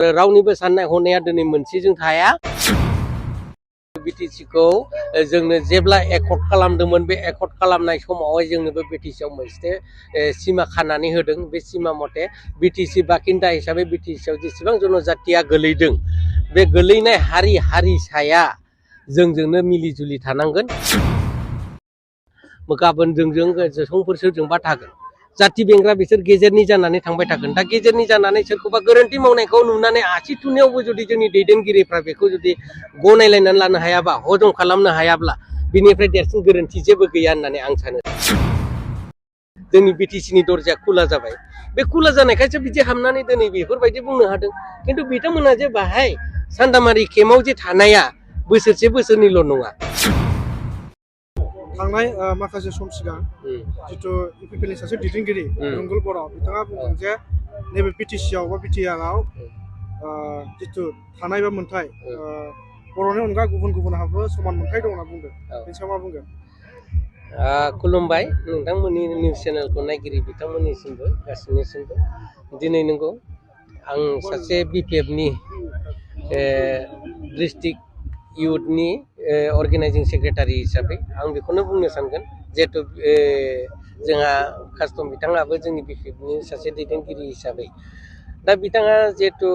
रावनिबो साननाय हनाया दिनै मोनसेजों थाया बिटिसिखौ जोंनो जेब्ला एकर्ड खालामदोंमोन बे एकर्ड खालामनाय समावहाय जोंनोबो बिटिसिआव मोनसे सिमा खानानै होदों बे सिमा मथे बिटिसि बाखिन्दा हिसाबै बिटिसिआव जेसेबां जनजातिया गोलैदों बे गोलैनाय हारिसाया जोंजोंनो मिलिजुलि थानांगोन गाबोन जोंजों समफोर सोरजोंबा थागोन जाति बेंग्रा बिसोर गेजेरनि जानानै थांबाय थागोन दा गेजेरनि जानानै सोरखौबा गोरोन्थि मावनायखौ नुनानै आसि थुनायावबो जुदि जोंनि दैदेनगिरिफ्रा बेखौ जुदि गनायलायनानै लानो हायाबा हजम खालामनो हायाब्ला बिनिफ्राय देरसिन गोरोन्थि जेबो गैया होननानै आं सानो जोंनि बिटिसिनि दरजाया खुला जाबाय बे खुला जानायखायसो बिदि हाबनानै दिनै बेफोरबायदि बुंनो हादों खिन्थु बिथांमोना जे बाहाय सान्दामारि केम्पआव जे थानाया बोसोरसे बोसोरनैल' नङा थांनाय माखासे सम सिगां जितु इउपिपिएलनि सासे दैदेनगिरि रुंगुल बर' बिथाङा बुंदों जे नैबे बिटिसिआव बा बिटिआरआव जितु थानाय बा मोन्थाय बर'नि अनगा गुबुनहाबो समान मोन्थाय दं होनना बुंदों बेनि सायाव मा बुंगोन खुलुमबाय नोंथांमोननि निउस चेनेलखौ नायगिरि बिथांमोननिसिमबो गासिनिसिमबो दिनै नंगौ आं सासे बिपिएफनि डिस्ट्रिक्ट इउथनि अर्गेनाइजिं सेक्रेटारि हिसाबै आं बेखौनो बुंनो सानगोन जिहेतु जोंहा कास्टम बिथाङाबो जोंनि बिपिएफनि सासे दैदेनगिरि हिसाबै दा बिथाङा जिहेतु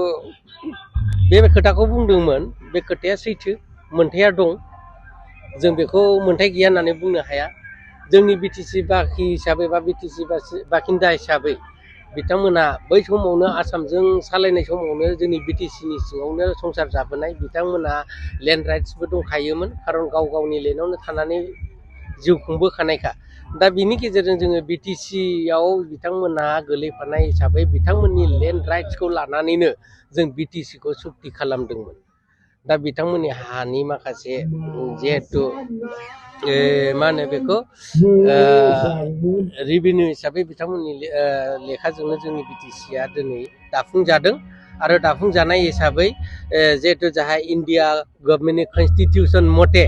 बे खोथाखौ बुंदोंमोन बे खोथाया सैथो मोन्थाया दं जों बेखौ मोन्थाय गैया होननानै बुंनो हाया जोंनि बिटिसि बाखि हिसाबै बा बिटिसि बाखिन्दा हिसाबै बिथांमोना बै समावनो आसामजों सालायनाय समावनो जोंनि बिटिसिनि सिङावनो संसार जाबोनाय बिथांमोना लेन्ड राइट्सबो दंखायोमोन खारन गाव गावनि लेन्डआवनो थानानै जिउ खुंबोखानायखा दा बिनि गेजेरजों जोङो बिटिसिआव बिथांमोना गोलैफानाय हिसाबै बिथांमोननि लेन्ड राइट्सखौ लानानैनो जों बिटिसिखौ सुक्ति खालामदोंमोन दा बिथांमोननि हानि माखासे जिहेतु मा होनो बेखौ रेभिनिउ हिसाबै बिथांमोननि लेखाजोंनो जोंनि बिटिसिआ दिनै दाफुंजादों आरो दाफुंजानाय हिसाबै जिहेतु जाहा इन्डिया गभर्नमेन्टनि कनस्टिटिउसन मथे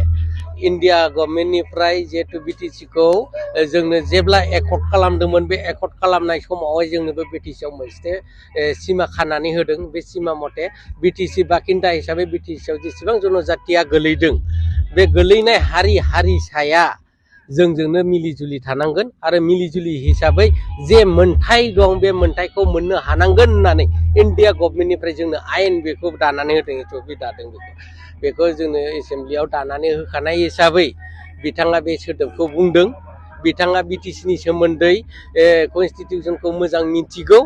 इन्डिया गभर्नमेन्टनिफ्राय जिहेतु बिटिसिखौ जोंनो जेब्ला एकर्ड खालामदोंमोन बे एकर्ड खालामनाय समावहाय जोंनोबो बिटिसिआव मोनसे सिमा खानानै होदों बे सिमा मथे बिटिसि बाखिन्दा हिसाबै बिटिसिआव जेसेबां जनजातिया गोलैदों बे गोलैनाय हारिसाया जोंजोंनो मिलिजुलि थानांगोन आरो मिलिजुलि हिसाबै जे मोन्थाय दं बे मोन्थायखौ मोननो हानांगोन होननानै इन्डिया गभर्नमेन्टनिफ्राय जोंनो आयेन बेखौ दानानै होदों एसअपि दादों बेखौ जोंनो एसेम्ब्लियाव दानानै होखानाय हिसाबै बिथाङा बे सोदोबखौ बुंदों बिथाङा बिटिसिनि सोमोन्दै कनस्टिटिउसनखौ मोजां मिथिगौ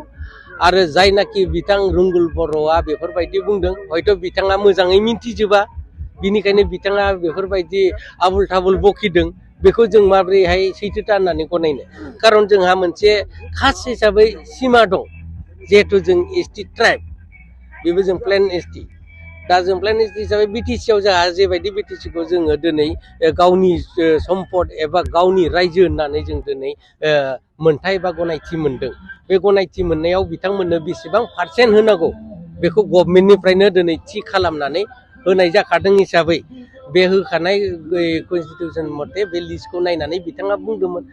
आरो जायनाखि बिथां रुंगुल बर'आ बेफोरबायदि बुंदों हयथ' बिथाङा मोजाङै मिथिजोबा बिनिखायनो बिथाङा बेफोरबायदि आबुल थाबुल बखिदों बेखौ जों माबोरैहाय सैथोथा होननानै गनायनो खारन जोंहा मोनसे कास्ट हिसाबै सिमा दं जिहेतु जों एसटि ट्राइब बेबो जों प्लेन एसटि दा जों प्लेन एसटि हिसाबै बिटिसिआव जोंहा जेबायदि बिटिसिखौ जोङो दिनै गावनि सम्पद एबा गावनि रायजो होननानै जों दिनै मोन्थाय बा गनायथि मोनदों बे गनायथि मोननायाव बिथांमोननो बेसेबां पारसेन्ट होनांगौ बेखौ गभर्नमेन्टनिफ्रायनो दिनै थि खालामनानै होनाय जाखादों हिसाबै बे होखानाय कनस्टिटिउसन मथे बे लिस्टखौ नायनानै बिथाङा बुंदोंमोन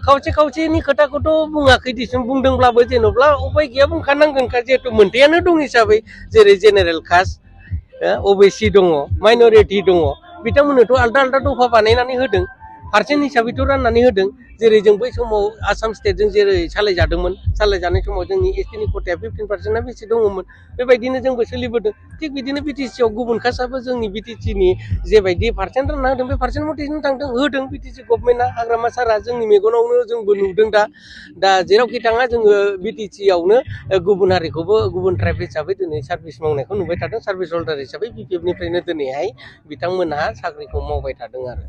खावसेनि खोथाखौथ' बुङाखै दिसुन बुंदोंब्लाबो जेन'ब्ला उपाय गैया बुंखानांगोनखा जिहेतु मोन्थायानो दं हिसाबै जेरै जेनेरेल कास्ट अबिसि दङ माइन'रिटि दङ बिथांमोननोथ' आलदा आलदा दफा बानायनानै होदों पारसेन्ट हिसाबैथ' राननानै होदों जेरै जों बै समाव आसाम स्टेटजों जेरै सालायजादोंमोन सालायजानाय समाव जोंनि एसटिनि खथाया 15% बेसे दङमोन बेबायदिनो जोंबो सोलिबोदों थिग बिदिनो बिटिसिआव गुबुन कास्टआबो जोंनि बिटिसिनि जेबायदि पारसेन्ट रानना होदों बे पारसेन्ट मथेनो थांदों होदों बिटिसि गभर्नमेन्टआ हाग्रामा सारा जोंनि मेगनावनो जोंबो नुदों दा जेरावखि थाङा जोङो बिटिसिआवनो गुबुन हारिखौबो गुबुन ट्राइब हिसाबै दिनै सार्भिस मावनायखौ नुबाय थादों सार्भिस हल्डार हिसाबै बिपिएफनिफ्रायनो दिनैहाय बिथांमोनहा साख्रिखौ मावबाय थादों आरो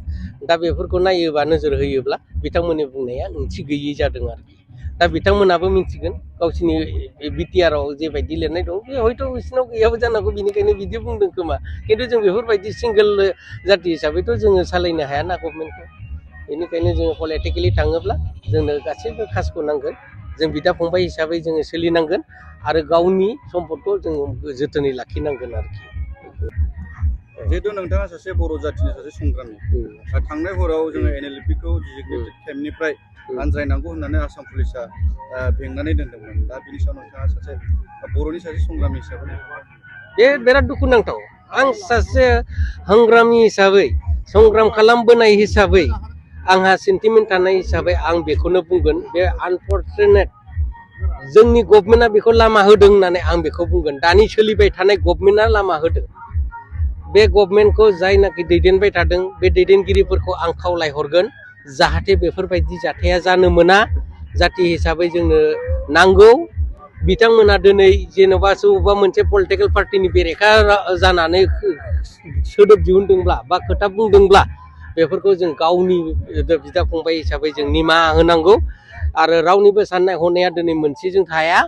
दा बेफोरखौ नायोबा नोजोर होयोब्ला बिथांमोननि बुंनाया ओंथि गैयै जादों आरोखि दा बिथांमोनाबो मिथिगोन गावसिनि बिटिआरआव जेबायदि लिरनाय दं बे हयथ' बिसिनाव गैयाबो जानांगौ बिनिखायनो बिदि बुंदों खोमा खिन्थु जों बेफोरबायदि सिंगोल जाथि हिसाबैथ' जोङो सालायनो हायाना गभर्नमेन्टखौ बेनिखायनो जोङो पलिटिकेलि थाङोब्ला जोंनो गासैबो कास्टखौ नांगोन जों बिदा फंबाय हिसाबै जोङो सोलिनांगोन आरो गावनि सम्पदखौ जोङो जोथोनै लाखिनांगोन आरोखि जिहेतु नोंथाङा सासे बर' जाथिनि सासे संग्रामि थांनाय हराव जोङो NLP खौ डिजिग्नेटेड केम्पनिफ्राय आनज्रायनांगौ होननानै आसाम पुलिसा बेंनानै दोनदोंमोन दा बिनि सायाव नोंथाङा सासे बर'नि सासे संग्रामि हिसाबै बे बिराद दुखुनांथाव आं सासे संग्रामि हिसाबै संग्राम खालामबोनाय हिसाबै आंहा सेन्टिमेन्ट थानाय हिसाबै आं बेखौनो बुंगोन बे आनफर्चुनेट जोंनि गभर्नमेन्टआ बेखौ लामा होदों होननानै आं बेखौ बुंगोन दानि सोलिबाय थानाय गभर्नमेन्टआ लामा होदों बे गभर्नमेन्टखौ जायनाखि दैदेनबाय थादों बे दैदेनगिरिफोरखौ आं खावलायहरगोन जाहाथे बेफोरबायदि जाथाया जानो मोना जाति हिसाबै जोंनो नांगौ बिथांमोना दिनै जेन'बा सोरबा मोनसे पलिटिकेल पार्टिनि बेरेखा जानानै सोदोब दिहुनदोंब्ला बा खोथा बुंदोंब्ला बेफोरखौ जों गावनि बिदा फंबाय हिसाबै जों निमाहा होनांगौ आरो रावनिबो साननाय हनाया दिनै मोनसेजों थाया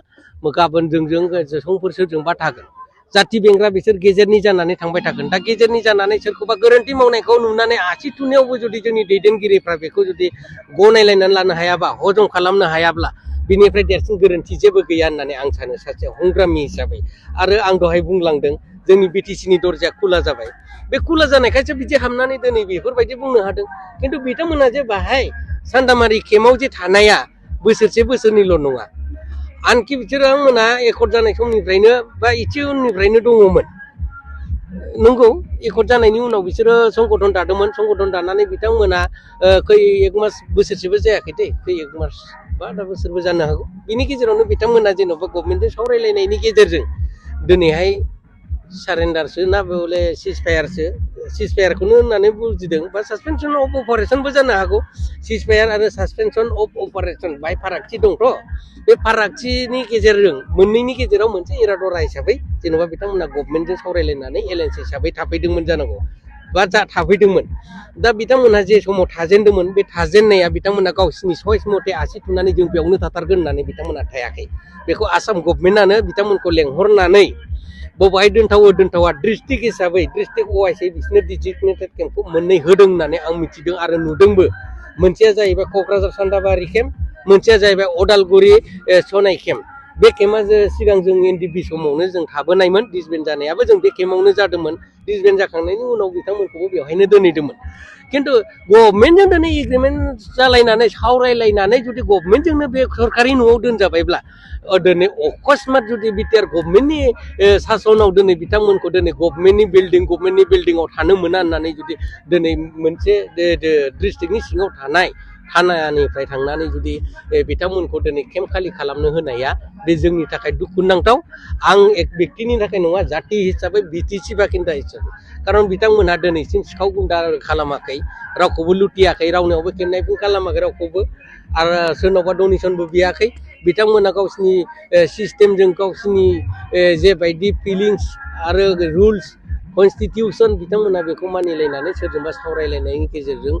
गाबोन जोंजों समफोर सोरजोंबा थागोन जाति बेंग्रा बिसोर गेजेरनि जानानै थांबाय थागोन दा गेजेरनि जानानै सोरखौबा गोरोन्थि मावनायखौ नुनानै आसि थुनायावबो जुदि जोंनि दैदेनगिरिफ्रा बेखौ जुदि गनायलायनानै लानो हायाबा हजम खालामनो हायाब्ला बिनिफ्राय देरसिन गोरोन्थि जेबो गैया होननानै आं सानो सासे संग्रामि हिसाबै आरो आं दहाय बुंलांदों जोंनि BTCनि दरजाया खुला जाबाय बे खुला जानायखायसो बिदि हाबनानै दिनै बेफोरबायदि बुंनो हादों खिन्थु बिथांमोना जे बाहाय सान्दामारि केम्पआव जे थानाया बोसोरनिल' नङा आनखि बिथांमोना एकर्ड जानाय समनिफ्रायनो बा एसे उननिफ्रायनो दङमोन नंगौ एकर्ड जानायनि उनाव बिसोरो संगठन दादोंमोन संगठन दानानै बिथांमोना खै एक मास बोसोरसेबो जायाखै दे खै एक मास बा दा बोसोरबो जानो हागौ बिनि गेजेरावनो बिथांमोना जेन'बा गभर्नमेन्टजों सावरायलायनायनि गेजेरजों दिनैहाय सारेन्डारसो ना बले सिजफायारखौनो होननानै बुजिदों बा सासपेनसन अफ अपारेसनबो जानो हागौ सिजफायार आरो सासपेनसन अफ अपारेसन बाहाय फारागथि दंथ' बे फारागथिनि गेजेरजों मोननैनि गेजेराव मोनसे इरादरा हिसाबै जेन'बा बिथांमोना गभर्नमेन्टजों सावरायलायनानै एलायन्स हिसाबै थाफैदोंमोन जानांगौ बा थाफैदोंमोन दा बिथांमोनहा जे समाव थाजेनदोंमोन बे थाजेननाया बिथांमोना गावसिनि चइस मथे आसि थुनानै जों बेयावनो थाथारगोन होननानै बिथांमोना थायाखै बेखौ आसाम गभर्नमेन्टआनो बिथांमोनखौ लेंहरनानै बबेहाय दोनथावा डिस्ट्रिक्ट हिसाबै डिस्ट्रिक्ट वाइस बिसोरनो डिजिग्नेटेड केम्पखौ मोननै होदों होननानै आं मिथिदों आरो नुदोंबो मोनसेया जाहैबाय क'क्राझार सान्दाबारि केम्प मोनसेया जाहैबाय अदालगुरि सनाय केम्प बे केम्पआ सिगां जों NDP समावनो जों थाबोनायमोन डिसबेन्ड जानायाबो जों बे केम्पआवनो जादोंमोन डिसबेन्ड जाखांनायनि उनाव बिथांमोनखौबो बेवहायनो दोनहैदोंमोन खिन्थु गभर्नमेन्टजों दिनै एग्रिमेन्ट जालायनानै सावरायलायनानै जुदि गभर्नमेन्टजोंनो बे सरकारि न'आव दोनजाबायब्ला दिनै अकस्मात जुदि बिटिआर गभर्नमेन्टनि सासनाव दिनै बिथांमोनखौ दिनै गभर्नमेन्टनि बिल्डिंआव थानो मोना होननानै जुदि दिनै मोनसे डिस्ट्रिक्टनि सिङाव थानाय थानानिफ्राय थांनानै जुदि बिथांमोनखौ दिनै केम्प खालि खालामनो होनाया बे जोंनि थाखाय दुखुनांथाव आं एक बेक्तिनि थाखाय नङा जाति हिसाबै BTC बासिन्दा हिसाबै खारन बिथांमोनहा दिनैसिम सिखाव गुन्दा खालामाखै रावखौबो लुटियाखै रावनियावबो किडनेपिं खालामाखै रावखौबो आरो सोरनावबा डनेसनबो बियाखै बिथांमोना गावसिनि सिस्टेमजों गावसिनि जेबायदि फिलिंस आरो रुल्स कनस्टिटिउसन बिथांमोना बेखौ मानिलायनानै सोरजोंबा सावरायलायनायनि गेजेरजों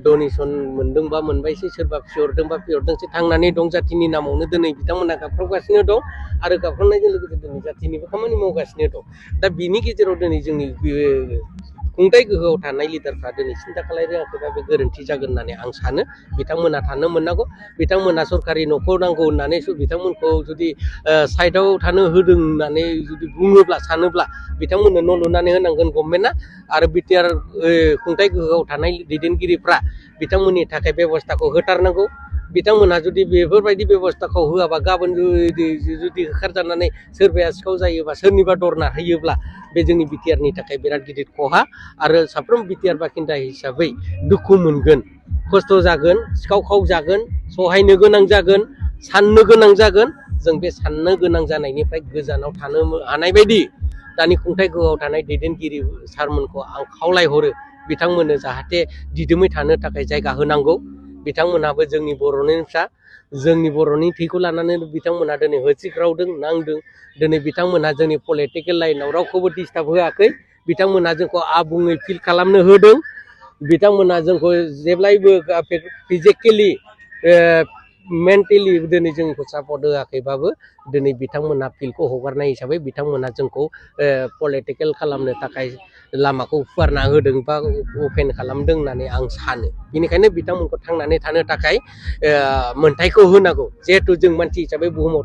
डनेसन मोनदोंबा मोनबायसै सोरबा फिहरदोंसै थांनानै दं जातिनि नामावनो दिनै बिथांमोना गाबख्रावगासिनो दं आरो गाबख्रावनायजों लोगोसे दिनै जातिनिबो खामानि मावगासिनो दं दा बिनि गेजेराव दिनै जोंनि खुंथाय गोहोआव थानाय लिडारफ्रा दिनै सिन्था खालामरोङाखैबा बे गोरोन्थि जागोन होननानै आं सानो बिथांमोना थानो मोननांगौ बिथांमोना सरकारि न'खौ नांगौ होननानै बिथांमोनखौ जुदि साइडआव थानो होदों होननानै जुदि बुङोब्ला सानोब्ला बिथांमोननो न' लुनानै होनांगोन गभर्नमेन्टआ आरो बिटिआर खुंथाय गोहोआव थानाय दैदेनगिरिफ्रा बिथांमोननि थाखाय बेबस्थाखौ होथारनांगौ बिथांमोनहा जुदि बेफोरबायदि बेबस्थाखौ होआबा गाबोन जुदि होखारजानानै सोरबाया सिखाव जायोबा सोरनिबा दरना होयोब्ला बे जोंनि बिटिआरनि थाखाय बिराद गिदिर खहा आरो साफ्रोम बिटिआर बासिन्दा हिसाबै दुखु मोनगोन खस्थ' जागोन सिखाव खाव जागोन सहायनो गोनां जागोन साननो गोनां जागोन जों बे साननो गोनां जानायनिफ्राय गोजानाव थानो हानाय बायदि दानि खुंथाय गोहोआव थानाय दैदेनगिरि सारमोनखौ आं खावलायहरो बिथांमोननो जाहाथे दिदोमै थानो थाखाय जायगा होनांगौ बिथांमोनहाबो जोंनि बर'नि फिसा जोंनि बर'नि थैखौ लानानै बिथांमोनहा दिनै होसिख्रावदों नांदों दिनै बिथांमोनहा जोंनि पलिटिकेल लाइनाव रावखौबो डिस्टार्ब होआखै बिथांमोनहा जोंखौ आबुङै फिल खालामनो होदों बिथांमोनहा जोंखौ जेब्लायबो फिजिकेलि मेन्टेलि दिनै जोंखौ सापर्ट होआखैबाबो दिनै बिथांमोनहा फिल्डखौ हगारनाय हिसाबै बिथांमोनहा जोंखौ पलिटिकेल खालामनो थाखाय लामाखौ फुवारना होदों बा अपेन खालामदों होननानै आं सानो बेनिखायनो बिथांमोनखौ थांनानै थानो थाखाय मोन्थायखौ होनांगौ जिहेथु जों मानसि हिसाबै बुहुमाव